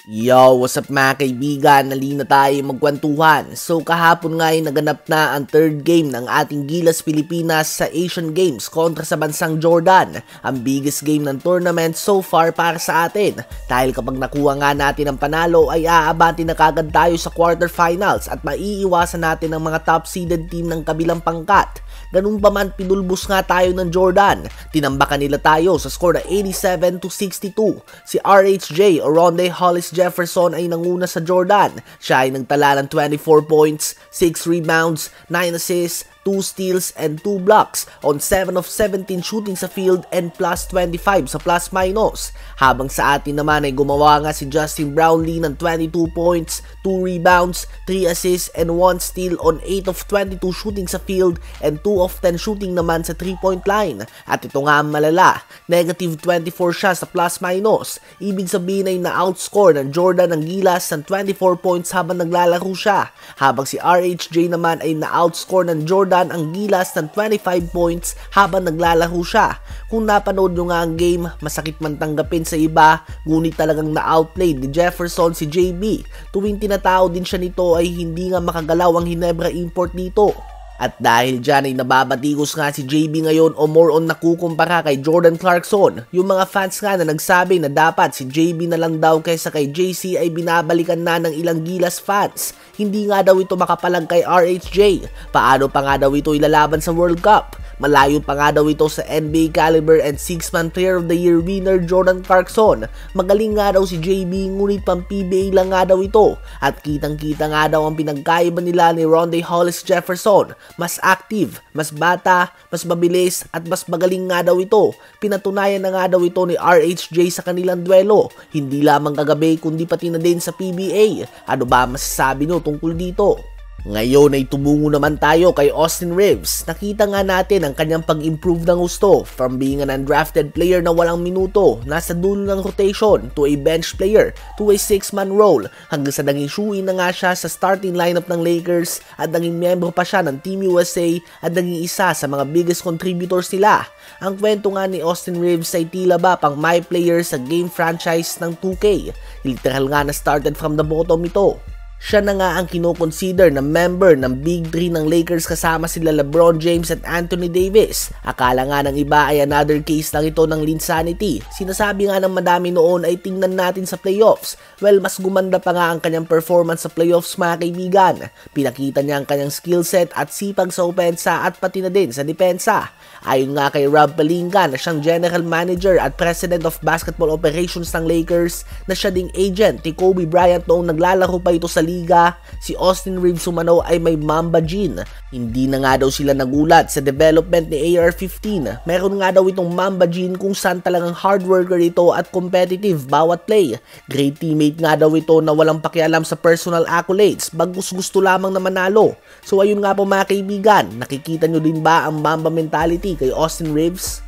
Yo, what's up mga kaibigan? Nalina tayo magkwentuhan. So kahapon nga ay naganap na ang third game ng ating Gilas Pilipinas sa Asian Games kontra sa bansang Jordan. Ang biggest game ng tournament so far para sa atin. Dahil kapag nakuha nga natin ang panalo ay aabante na kagad tayo sa quarterfinals at maiiwasan natin ang mga top seeded team ng kabilang pangkat. Ganun pa man, pinulbos nga tayo ng Jordan. Tinambakan nila tayo sa score na 87-62. Si RHJ o Ronde Hollis Jefferson ay nanguna sa Jordan. Siya ay nagtala ng 24 points, 6 rebounds, 9 assists, 2 steals and 2 blocks on 7 of 17 shooting sa field and plus 25 sa plus minus. Habang sa atin naman ay gumawa nga si Justin Brownlee ng 22 points, 2 rebounds, 3 assists and 1 steal on 8 of 22 shooting sa field and 2 of 10 shooting naman sa 3-point line. At ito nga ang malala, negative 24 siya sa plus minus. Ibig sabihin ay na-outscore ng Jordan ang Gilas ng 24 points habang naglalaro siya. Habang si RHJ naman ay na-outscore ng Jordan ang Gilas ng 25 points habang naglalaro siya. Kung napanood nyo nga ang game, masakit man tanggapin sa iba, ngunit talagang na-outplay ni Jefferson si JB. Tuwing tinatao din siya nito ay hindi nga makagalaw ang Hinebra import dito. At dahil dyan ay nababatikos nga si JB ngayon o more on nakukumpara kay Jordan Clarkson. Yung mga fans nga na nagsabi na dapat si JB na lang daw kaysa kay JC ay binabalikan na ng ilang Gilas fans. Hindi nga daw ito makapalag kay RHJ. Paano pa nga daw ito ilalaban sa World Cup? Malayo pa nga daw ito sa NBA caliber and 6-man player of the year winner Jordan Clarkson. Magaling nga daw si JB ngunit pang PBA lang nga daw ito. At kitang-kita nga daw ang pinagkaiba nila ni Ronde Hollis Jefferson. Mas active, mas bata, mas mabilis at mas magaling nga daw ito. Pinatunayan na nga daw ito ni RHJ sa kanilang duelo. Hindi lamang kagabi kundi pati na din sa PBA. Ano ba masasabi nyo tungkol dito? Ngayon ay tumungo naman tayo kay Austin Reaves. Nakita nga natin ang kanyang pag-improve ng gusto from being an undrafted player na walang minuto, nasa dulo ng rotation, to a bench player, to a 6-man role, hanggang sa naging shoe-in na nga siya sa starting lineup ng Lakers at naging miyembro pa siya ng Team USA at naging isa sa mga biggest contributors nila. Ang kwento nga ni Austin Reaves ay tila ba pang my player sa game franchise ng 2K. Literal nga na started from the bottom ito. Siya na nga ang kinoconsider na member ng Big 3 ng Lakers kasama sila LeBron James at Anthony Davis. Akala nga ng iba ay another case lang ito ng Linsanity. Sinasabi nga ng madami noon ay tingnan natin sa playoffs. Well, mas gumanda pa nga ang kanyang performance sa playoffs mga kaibigan. Pinakita niya ang kanyang skill set at sipag sa opensa at pati na din sa depensa. Ayon nga kay Rob Pelinka na siyang General Manager at President of Basketball Operations ng Lakers na siya ding agent ni Kobe Bryant noong naglalaro pa ito sa liga, si Austin Reaves umano ay may Mamba gene. Hindi na nga daw sila nagulat sa development ni AR-15. Meron nga daw itong Mamba gene kung saan talagang hard worker ito at competitive bawat play. Great teammate nga daw ito na walang pakialam sa personal accolades, bagus gusto lamang na manalo. So ayun nga po mga kaibigan, nakikita nyo din ba ang Mamba mentality kay Austin Reaves?